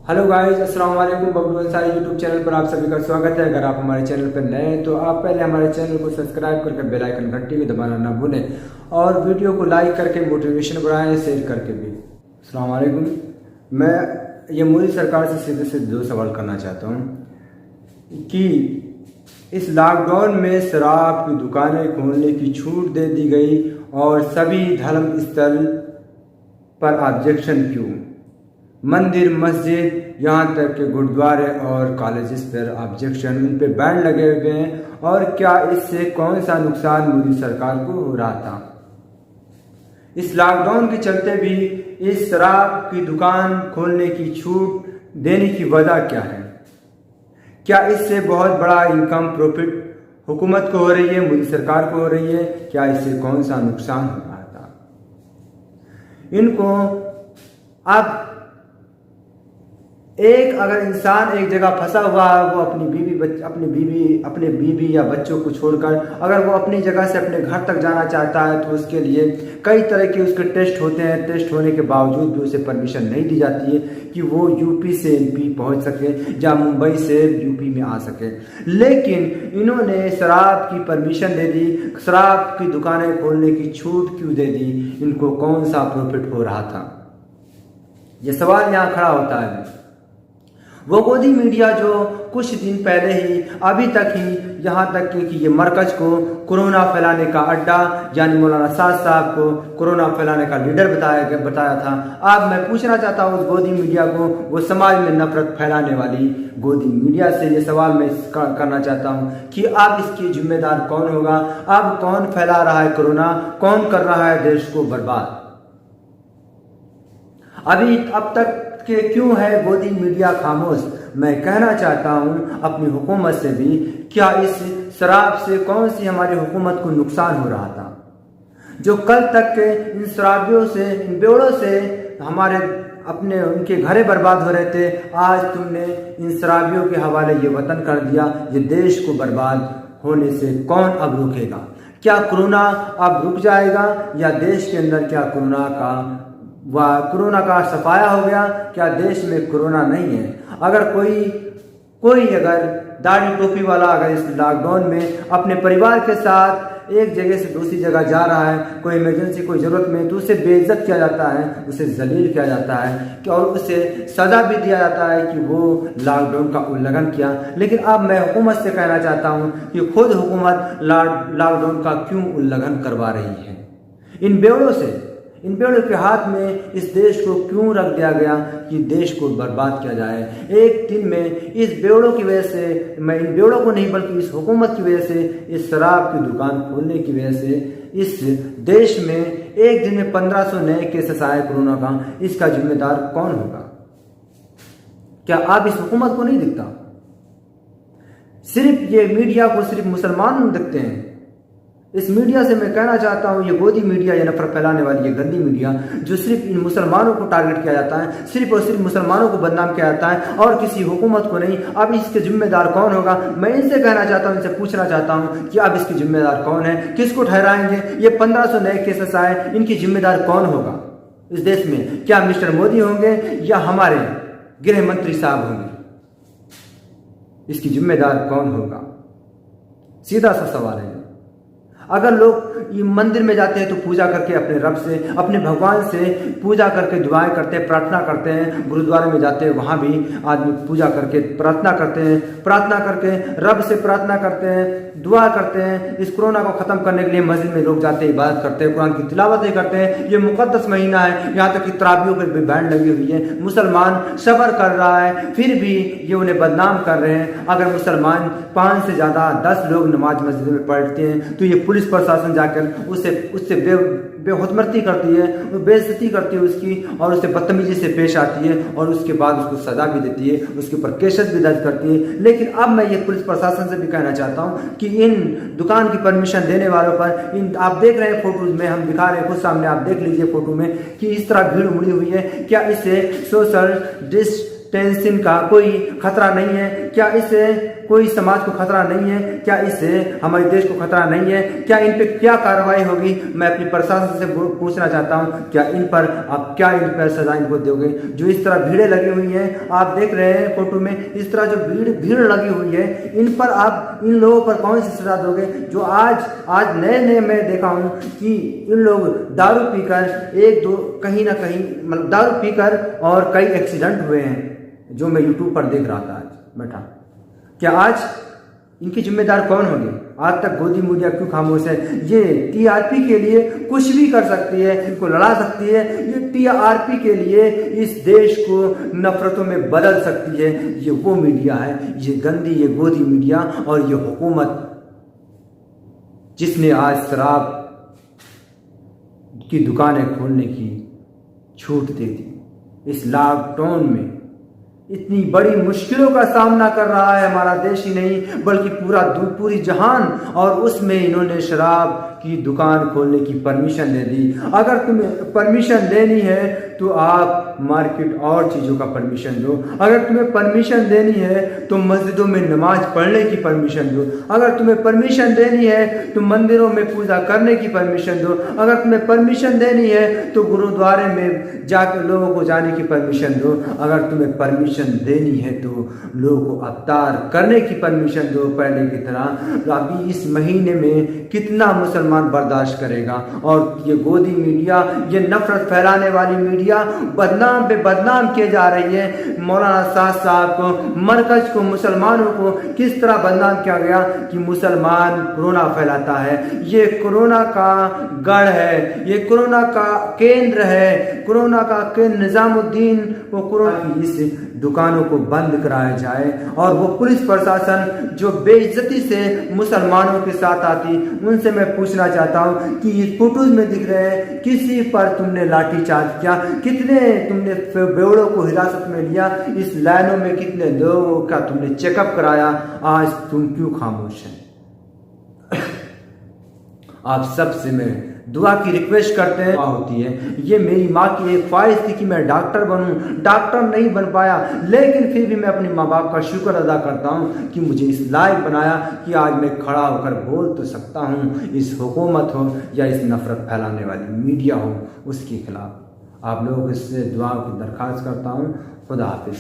Hello guys, अस्सलाम वालेकुम। Bablu Ansari YouTube channel पर आप सभी का स्वागत है। अगर आप हमारे चैनल पर नए हैं तो आप पहले हमारे चैनल को सब्सक्राइब करके बेल आइकन घंटी भी दबाना ना भूलें और वीडियो को लाइक करके मोटिवेशन बढ़ाएं, शेयर करके भी। अस्सलाम वालेकुम। मैं ये मोदी सरकार से सीधे से दो सवाल करना चाहता हूँ कि इस लॉकडाउन में शराब की दुकानें खोलने की छूट दे दी गई और सभी धर्म स्थल पर ऑब्जेक्शन क्यों? मंदिर, मस्जिद, यहाँ तक के गुरुद्वारे और कॉलेजेस पर ऑब्जेक्शन, उन पे बैन लगे हुए हैं। और क्या इससे कौन सा नुकसान मोदी सरकार को हो रहा था? इस लॉकडाउन के चलते भी इस शराब की दुकान खोलने की छूट देने की वजह क्या है? क्या इससे बहुत बड़ा इनकम प्रॉफिट हुकूमत को हो रही है, मोदी सरकार को हो रही है? क्या इससे कौन सा नुकसान हो रहा था? इनको अब अगर इंसान एक जगह फंसा हुआ है, वो अपने बीवी या बच्चों को छोड़कर अगर वो अपनी जगह से अपने घर तक जाना चाहता है तो उसके लिए कई तरह के उसके टेस्ट होते हैं। टेस्ट होने के बावजूद भी उसे परमिशन नहीं दी जाती है कि वो यूपी से एमपी पहुंच सके या मुंबई से यूपी में आ सके। लेकिन इन्होंने शराब की परमिशन दे दी, शराब की दुकानें खोलने की छूट क्यों दे दी? इनको कौन सा प्रॉफिट हो रहा था? ये सवाल यहाँ खड़ा होता है। वो गोदी मीडिया जो कुछ दिन पहले ही अभी तक ही यहाँ तक कि ये मरकज को कोरोना फैलाने का अड्डा यानी मौलाना साद साहब को कोरोना फैलाने का लीडर बताया था। अब मैं पूछना चाहता हूँ उस गोदी मीडिया को, वो समाज में नफरत फैलाने वाली गोदी मीडिया से ये सवाल मैं करना चाहता हूँ कि अब इसकी जिम्मेदार कौन होगा? अब कौन फैला रहा है कोरोना? कौन कर रहा है देश को बर्बाद? अब तक कि क्यों है गोदी मीडिया खामोश? मैं कहना चाहता हूं अपनी हुकूमत से भी, क्या इस शराब से कौन सी हमारी हुकूमत को नुकसान हो रहा था? जो कल तक के इन शराबियों से, इन बेवड़ों से हमारे उनके घरे बर्बाद हो रहे थे, आज तुमने इन शराबियों के हवाले ये वतन कर दिया। ये देश को बर्बाद होने से कौन अब रोकेगा? क्या कोरोना अब रुक जाएगा या देश के अंदर क्या कोरोना का सफाया हो गया? क्या देश में कोरोना नहीं है? अगर कोई अगर दाढ़ी टोपी वाला अगर इस लॉकडाउन में अपने परिवार के साथ एक जगह से दूसरी जगह जा रहा है, कोई इमरजेंसी, कोई जरूरत में, तो उसे बेइज्जत किया जाता है, उसे जलील किया जाता है कि और उसे सजा भी दिया जाता है कि वो लॉकडाउन का उल्लंघन किया। लेकिन अब मैं हुकूमत से कहना चाहता हूँ कि खुद हुकूमत लॉकडाउन का क्यों उल्लंघन करवा रही है? इन बेवड़ों के हाथ में इस देश को क्यों रख दिया गया कि देश को बर्बाद किया जाए? एक दिन में इस बेवड़ों की वजह से, मैं इन बेवड़ों को नहीं बल्कि इस हुकूमत की वजह से, इस शराब की दुकान खोलने की वजह से इस देश में एक दिन में 1500 नए केसेस आए कोरोना का। इसका जिम्मेदार कौन होगा? क्या आप इस हुकूमत को नहीं दिखता? सिर्फ ये मीडिया को सिर्फ मुसलमान दिखते हैं। इस मीडिया से मैं कहना चाहता हूँ, ये गोदी मीडिया, ये नफरत फैलाने वाली ये गंदी मीडिया जो सिर्फ इन मुसलमानों को टारगेट किया जाता है, सिर्फ और सिर्फ मुसलमानों को बदनाम किया जाता है और किसी हुकूमत को नहीं। अब इसके जिम्मेदार कौन होगा? मैं इनसे कहना चाहता हूँ, इनसे पूछना चाहता हूँ कि अब इसकी जिम्मेदार कौन है? किसको ठहराएंगे? ये 1500 नए केसेस आए, इनकी जिम्मेदार कौन होगा इस देश में? क्या मिस्टर मोदी होंगे या हमारे गृह मंत्री साहब होंगे? इसकी जिम्मेदार कौन होगा? सीधा सा सवाल है। अगर लोग ये मंदिर में जाते हैं तो पूजा करके अपने रब से, अपने भगवान से पूजा करके दुआएं करते हैं, प्रार्थना करते हैं। गुरुद्वारे में जाते हैं, वहां भी आदमी पूजा करके प्रार्थना करते हैं, प्रार्थना करके रब से प्रार्थना करते हैं, दुआ करते हैं। इस कोरोना को खत्म करने के लिए मस्जिद में लोग जाते हैं, इबादत करते हैं, कुरान की तिलावतें करते हैं। ये मुकद्दस महीना है, यहाँ तक कि तरावियों पर भी बैन लगी हुई है। मुसलमान सब्र कर रहा है, फिर भी ये उन्हें बदनाम कर रहे हैं। अगर मुसलमान 5 से ज्यादा 10 लोग नमाज मस्जिद में पढ़ते हैं तो ये पुलिस प्रशासन जाकर उससे बेहुरमती करती है, बेइज्जती करती है उसकी, और उससे बदतमीजी से पेश आती है और उसके बाद उसको सजा भी देती है, उसके ऊपर केसेस भी दर्ज करती है। लेकिन अब मैं ये पुलिस प्रशासन से भी कहना चाहता हूँ कि इन दुकान की परमिशन देने वालों पर, इन आप देख रहे हैं फोटोज में, हम दिखा रहे हैं खुद सामने, आप देख लीजिए फोटो में कि इस तरह भीड़ उमड़ी हुई है। क्या इससे सोशल डिस्टेंसिंग का कोई खतरा नहीं है? क्या इससे कोई समाज को खतरा नहीं है? क्या इससे हमारे देश को खतरा नहीं है? क्या इन पे क्या कार्रवाई होगी? मैं अपनी प्रशासन से पूछना चाहता हूं, क्या इन पर आप क्या इन पर सजा इनको दोगे? जो इस तरह भीड़ें लगी हुई हैं, आप देख रहे हैं फोटो में, इस तरह जो भीड़ लगी हुई है, इन पर आप इन लोगों पर कौन सी सजा दोगे? जो आज नए मैं देखा हूं कि इन लोग दारू पीकर एक दो कहीं ना कहीं मतलब दारू पीकर और कई एक्सीडेंट हुए हैं, जो मैं यूट्यूब पर देख रहा था आज बैठा। क्या आज इनकी जिम्मेदार कौन होगी? आज तक गोदी मीडिया क्यों खामोश है? ये टीआरपी के लिए कुछ भी कर सकती है, इनको लड़ा सकती है। ये टीआरपी के लिए इस देश को नफरतों में बदल सकती है। ये वो मीडिया है, ये गंदी, ये गोदी मीडिया और ये हुकूमत जिसने आज शराब की दुकानें खोलने की छूट दे दी। इस लॉकडाउन में इतनी बड़ी मुश्किलों का सामना कर रहा है हमारा देश ही नहीं बल्कि पूरी जहान, और उसमें इन्होंने शराब की दुकान खोलने की परमिशन दे दी। अगर तुम्हें परमिशन देनी है तो आप मार्केट और चीज़ों का परमिशन दो। अगर तुम्हें परमिशन देनी है तो मस्जिदों में नमाज पढ़ने की परमिशन दो। अगर तुम्हें परमिशन देनी है तो मंदिरों में पूजा करने की परमिशन दो। अगर तुम्हें परमिशन देनी है तो गुरुद्वारे में जाकर लोगों को जाने की परमिशन दो। अगर तुम्हें परमिशन देनी है तो लोगों को अफ्तार करने की परमिशन दो पहले की तरह। अभी इस महीने में कितना मुसलमान बर्दाश्त करेगा? और ये गोदी मीडिया, ये नफरत फैलाने वाली मीडिया बदनाम पे बदनाम किए जा रही है। मौलाना साहब को, मरकज को, मुसलमानों को किस तरह बदनाम किया गया कि मुसलमान कोरोना फैलाता है। ये कोरोना का गढ़ है, ये कोरोना का केंद्र है, कोरोना का केंद्र निजामुद्दीन को कोरोना की इस दुकानों को बंद कराया जाए। और वो पुलिस प्रशासन जो बेइज्जती से मुसलमानों के साथ आती, उनसे मैं पूछना चाहता हूँ कि इस फोटोज में दिख रहे हैं किसी पर तुमने लाठीचार्ज किया? कितने तुमने बेवड़ों को हिरासत में लिया? इस लाइनों में कितने लोगों का तुमने चेकअप कराया? आज तुम क्यों खामोश हैं? आप सबसे मैं दुआ की रिक्वेस्ट करते हैं होती है। ये मेरी माँ की एक ख्वाहिश थी कि मैं डॉक्टर बनूं, डॉक्टर नहीं बन पाया, लेकिन फिर भी मैं अपने माँ बाप का शुक्र अदा करता हूँ कि मुझे इस लायक बनाया कि आज मैं खड़ा होकर बोल तो सकता हूँ। इस हुकूमत हो या इस नफरत फैलाने वाली मीडिया हो, उसके खिलाफ आप लोगों से दुआ की दरख्वास्त करता हूँ। खुदा हाफिज।